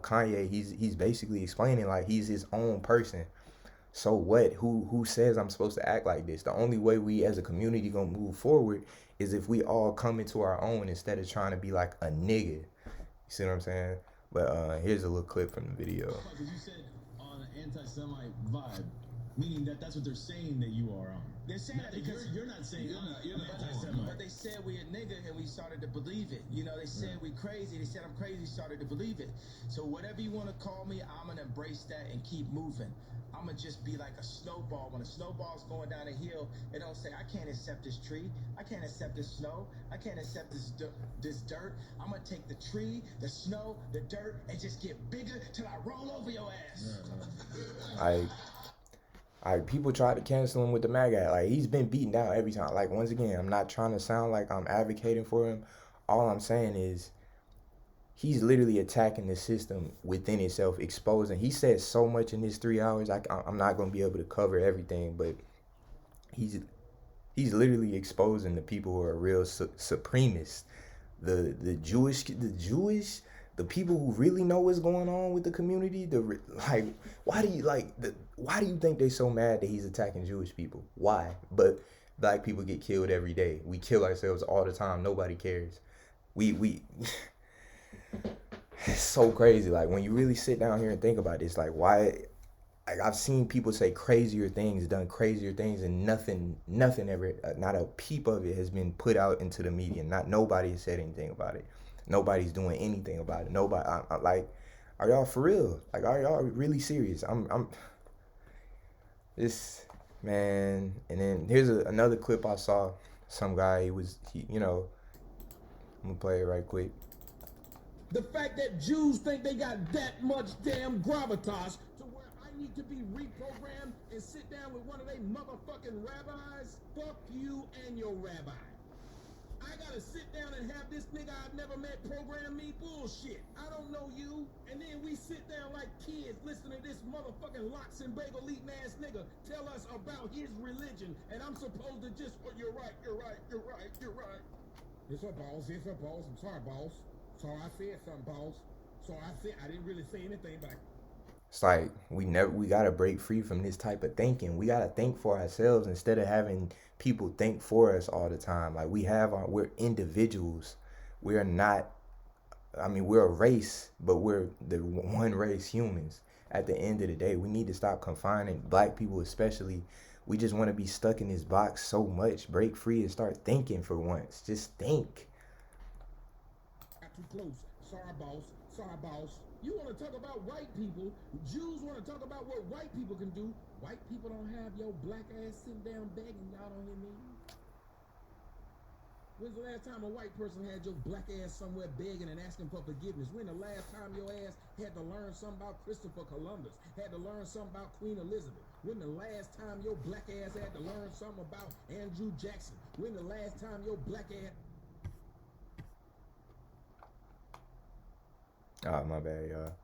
Kanye, he's basically explaining like he's his own person. So what? Who says I'm supposed to act like this? The only way we as a community gonna move forward is if we all come into our own instead of trying to be like a nigga. You see what I'm saying? But here's a little clip from the video. Because you said on an anti-Semite vibe, meaning that that's what they're saying that you are on. They're saying that because you're not saying you're not anti-Semite. But they said we a nigga and we started to believe it. You know, they said we crazy. They said I'm crazy, started to believe it. So whatever you want to call me, I'm gonna embrace that and keep moving. I'm gonna just be like a snowball. When a snowball's going down a hill, it don't say I can't accept this tree, I can't accept this snow, I can't accept this dirt. I'm gonna take the tree, the snow, the dirt, and just get bigger till I roll over your ass. People try to cancel him with the MAGA. Like he's been beaten down every time. Like once again, I'm not trying to sound like I'm advocating for him. All I'm saying is he's literally attacking the system within itself, exposing. He said so much in his 3 hours. I'm not gonna be able to cover everything, but he's literally exposing the people who are real supremists, the Jewish, the people who really know what's going on with the community. Like, why do you think they're so mad that he's attacking Jewish people? Why? But black people get killed every day. We kill ourselves all the time. Nobody cares. We It's so crazy. Like when you really sit down here and think about this, like why? Like I've seen people say crazier things, done crazier things, and nothing ever, not a peep of it has been put out into the media. Not nobody has said anything about it. Nobody's doing anything about it. Nobody. Like, are y'all for real? Like, are y'all really serious? This man. And then here's another clip I saw. Some guy. I'm gonna play it right quick. The fact that Jews think they got that much damn gravitas to where I need to be reprogrammed and sit down with one of they motherfucking rabbis? Fuck you and your rabbi. I gotta sit down and have this nigga I've never met program me bullshit. I don't know you. And then we sit down like kids listening to this motherfucking lox and bagel eating ass nigga tell us about his religion. And I'm supposed to just, oh, you're right. It's her, boss. I'm sorry, boss. So I said something, boss. So I didn't really say anything, but It's like we gotta break free from this type of thinking. We gotta think for ourselves instead of having people think for us all the time. Like we're individuals. We're not. I mean, we're a race, but we're the one race, humans. At the end of the day, we need to stop confining black people, especially. We just want to be stuck in this box so much. Break free and start thinking for once. Just think. got too close. Sorry, boss. You want to talk about white people? Jews want to talk about what white people can do. White people don't have your black ass sitting down begging. Y'all don't hear me? When's the last time a white person had your black ass somewhere begging and asking for forgiveness? When the last time your ass had to learn something about Christopher Columbus? Had to learn something about Queen Elizabeth? When the last time your black ass had to learn something about Andrew Jackson? When the last time your black ass... Oh, my bad, y'all.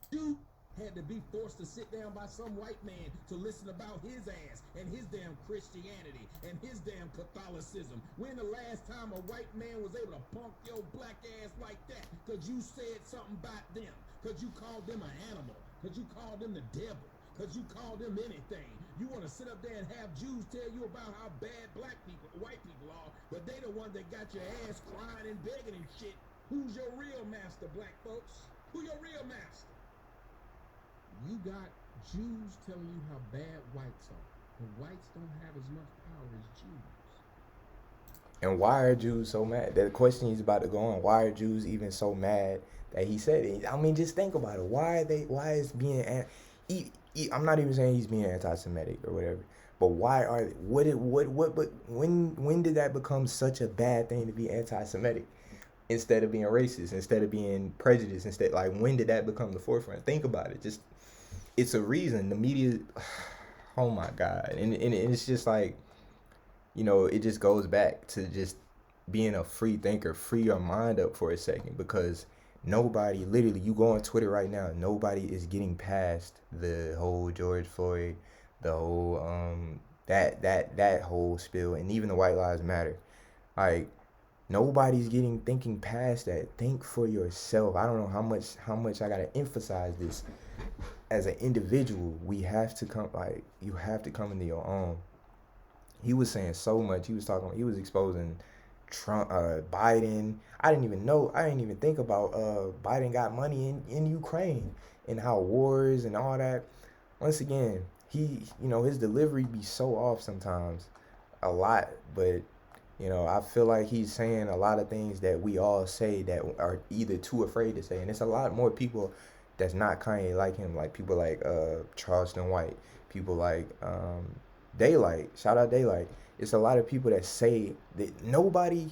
You had to be forced to sit down by some white man to listen about his ass and his damn Christianity and his damn Catholicism. When the last time a white man was able to punk your black ass like that because you said something about them, because you called them an animal, because you called them the devil, because you called them anything. You want to sit up there and have Jews tell you about how bad black people, white people are, but they the ones that got your ass crying and begging and shit. Who's your real master, black folks? Who your real master? You got Jews telling you how bad whites are. But whites don't have as much power as Jews. And why are Jews so mad? The question he's about to go on. Why are Jews even so mad that he said it? I mean, just think about it. Why is being? I'm not even saying he's being anti-Semitic or whatever. But why are they? But when did that become such a bad thing to be anti-Semitic? Instead of being racist, instead of being prejudiced, when did that become the forefront? Think about it. Just, it's a reason. The media, oh my God. And it's just like, it just goes back to just being a free thinker, free your mind up for a second, because nobody, literally, you go on Twitter right now, nobody is getting past the whole George Floyd, the whole, that whole spill, and even the White Lives Matter. Like, Nobody's thinking past that. Think for yourself. I don't know how much I gotta emphasize this. As an individual, we have to come, like, you have to come into your own. He was saying so much. He was exposing Trump, Biden. I didn't even think about Biden got money in Ukraine and how wars and all that. Once again, his delivery be so off sometimes, a lot, but I feel like he's saying a lot of things that we all say that are either too afraid to say, and it's a lot more people that's not Kanye like him, like people like Charleston White, people like Daylight. Shout out Daylight. It's a lot of people that say that nobody,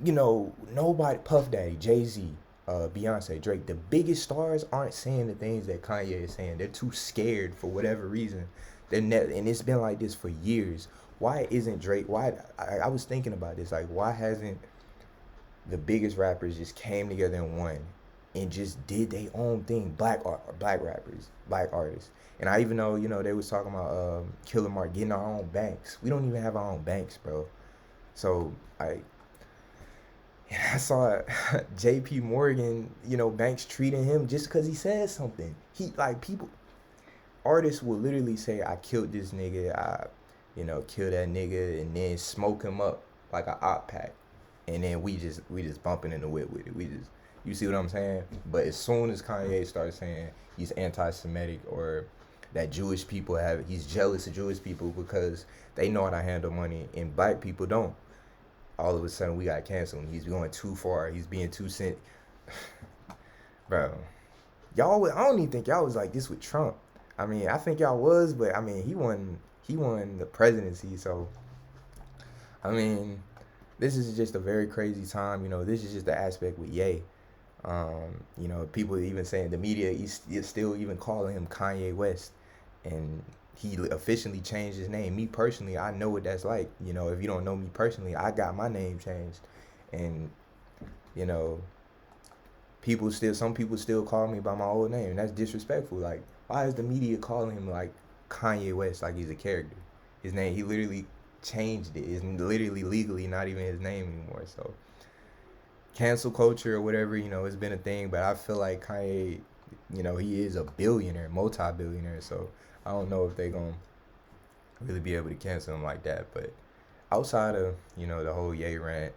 Puff Daddy, Jay-Z, Beyonce, Drake, the biggest stars aren't saying the things that Kanye is saying. They're too scared for whatever reason. And it's been like this for years. Why isn't Drake? I was thinking about this. Like, why hasn't the biggest rappers just came together in one and just did their own thing? Black rappers, black artists. And I even know, they was talking about Killer Mark getting our own banks. We don't even have our own banks, bro. So I saw J.P. Morgan, banks treating him just because he said something. Artists will literally say, I killed this nigga, kill that nigga, and then smoke him up like a op pack. And then we just bumping in the whip with it. You see what I'm saying? But as soon as Kanye starts saying he's anti-Semitic, or that he's jealous of Jewish people because they know how to handle money and black people don't, all of a sudden we got canceled. He's going too far. He's being too bro. I don't even think y'all was like this with Trump. I mean, I think y'all was, but I mean, he won the presidency, so I mean, this is just a very crazy time. This is just the aspect with Ye. People even saying, the media is still even calling him Kanye West, and he officially changed his name. Me personally, I know what that's like. If you don't know me personally, I got my name changed, and some people still call me by my old name, and that's disrespectful. Like, why is the media calling him like Kanye West like he's a character? His name, he literally changed it. It's literally legally not even his name anymore. So cancel culture or whatever, it's been a thing, but I feel like Kanye, he is a billionaire, multi-billionaire, so I don't know if they're going to really be able to cancel him like that. But outside of, the whole Ye rant,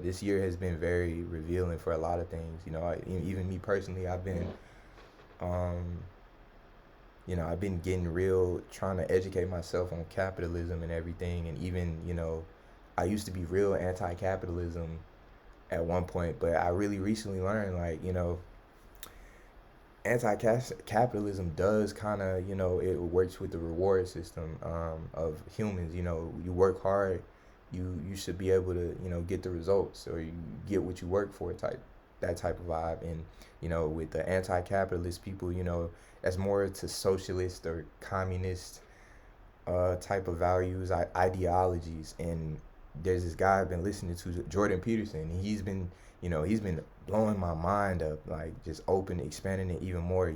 this year has been very revealing for a lot of things. Even me personally, I've been getting real, trying to educate myself on capitalism and everything. And even, I used to be real anti-capitalism at one point, but I really recently learned, like, anti-capitalism does kind of, it works with the reward system of humans. You work hard, you should be able to, get the results, or you get what you work for, that type of vibe. And, with the anti-capitalist people, that's more to socialist or communist type of values, ideologies. And there's this guy I've been listening to, Jordan Peterson, and he's been blowing my mind up, like just expanding it even more.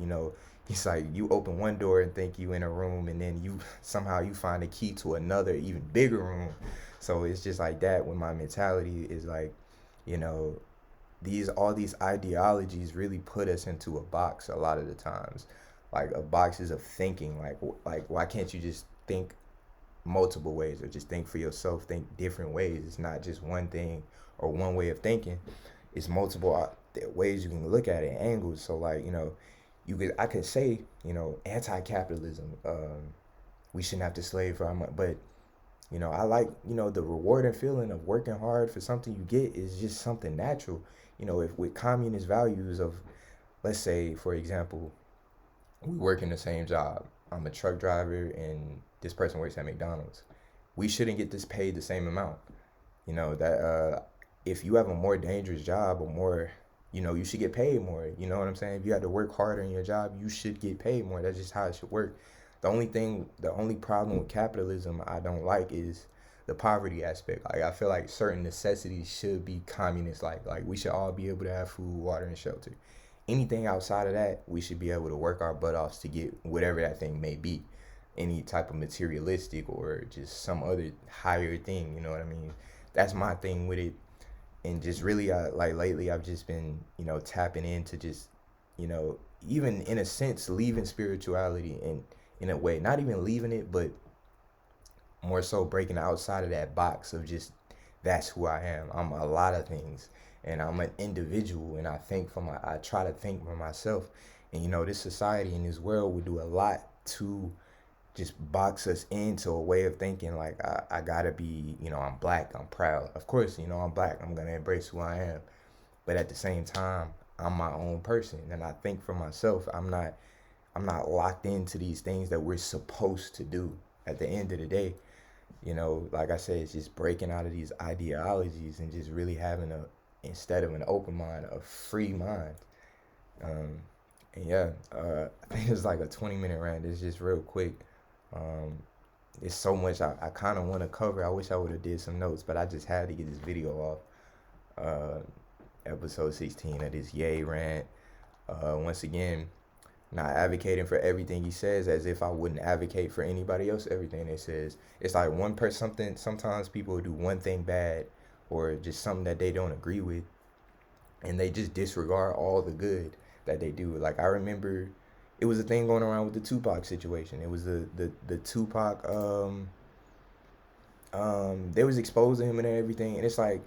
He's like, you open one door and think you in a room, and then you somehow find a key to another even bigger room. So it's just like that when my mentality is like, all these ideologies really put us into a box a lot of the times, like a boxes of thinking. Like why can't you just think multiple ways, or just think for yourself, think different ways? It's not just one thing or one way of thinking. It's multiple ways you can look at it, angles. So like, I could say, anti-capitalism, we shouldn't have to slave for our money, but I like, the rewarding feeling of working hard for something you get is just something natural. If with communist values of, let's say, for example, we work in the same job. I'm a truck driver and this person works at McDonald's. We shouldn't get this paid the same amount. If you have a more dangerous job, or more, you should get paid more. You know what I'm saying? If you have to work harder in your job, you should get paid more. That's just how it should work. The only problem with capitalism I don't like is the poverty aspect. Like, I feel like certain necessities should be communist. Like we should all be able to have food, water, and shelter. Anything outside of that, we should be able to work our butt offs to get whatever that thing may be. Any type of materialistic or just some other higher thing, you know what I mean? that's my thing with it. And just really, like lately, I've just been, tapping into just, even in a sense, leaving spirituality in a way, not even leaving it, but more so breaking outside of that box of just that's who I am. I'm a lot of things, and I'm an individual, and I try to think for myself. And this society and this world would do a lot to just box us into a way of thinking like I gotta be, I'm black, I'm proud. Of course, I'm black, I'm gonna embrace who I am. But at the same time, I'm my own person, and I think for myself. I'm not locked into these things that we're supposed to do. At the end of the day, like I said, it's just breaking out of these ideologies and just really having instead of an open mind, a free mind. Um, and yeah, I think it's like a 20-minute rant. It's just real quick. Um, it's so much I kind of want to cover. I wish I would have did some notes, but I just had to get this video off. Episode 16 of this Yay rant. Once again, not advocating for everything he says, as if I wouldn't advocate for anybody else everything they says. It's like one person, sometimes people do one thing bad or just something that they don't agree with, and they just disregard all the good that they do. Like, I remember it was a thing going around with the Tupac situation. It was the Tupac they was exposing him and everything, and it's like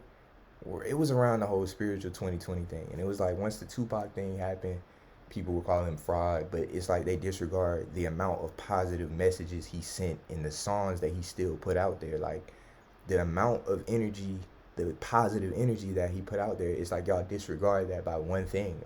it was around the whole spiritual 2020 thing, and it was like once the Tupac thing happened, people would call him fraud, but it's like they disregard the amount of positive messages he sent in the songs that he still put out there. Like, the amount of energy, the positive energy that he put out there, it's like y'all disregard that by one thing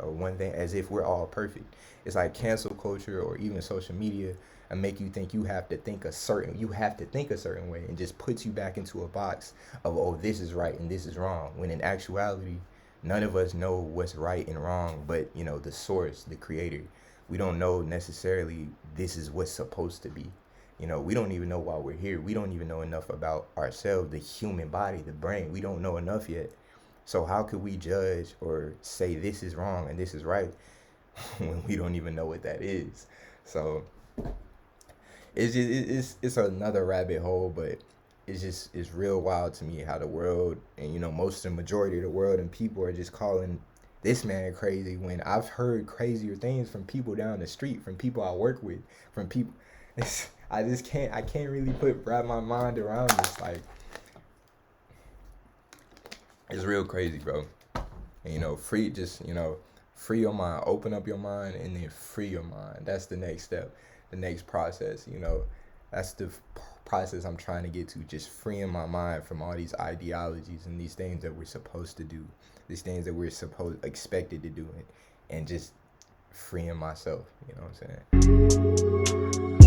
as if we're all perfect. It's like cancel culture or even social media and make you think you have to think a certain way, and just puts you back into a box of, oh, this is right and this is wrong, when in actuality none of us know what's right and wrong, but the source, the creator. We don't know necessarily this is what's supposed to be. We don't even know why we're here. We don't even know enough about ourselves, the human body, the brain. We don't know enough yet. So how could we judge or say this is wrong and this is right when we don't even know what that is? So it's another rabbit hole, but it's real wild to me how the world, and most of the majority of the world and people are just calling this man crazy, when I've heard crazier things from people down the street, from people I work with, from people. I can't really wrap my mind around this. Like, it's real crazy, bro. And free your mind, open up your mind, and then free your mind. That's the next step, the next process. That's the process I'm trying to get to, just freeing my mind from all these ideologies and these things that we're supposed to do, these things that we're expected to do, and just freeing myself. You know what I'm saying?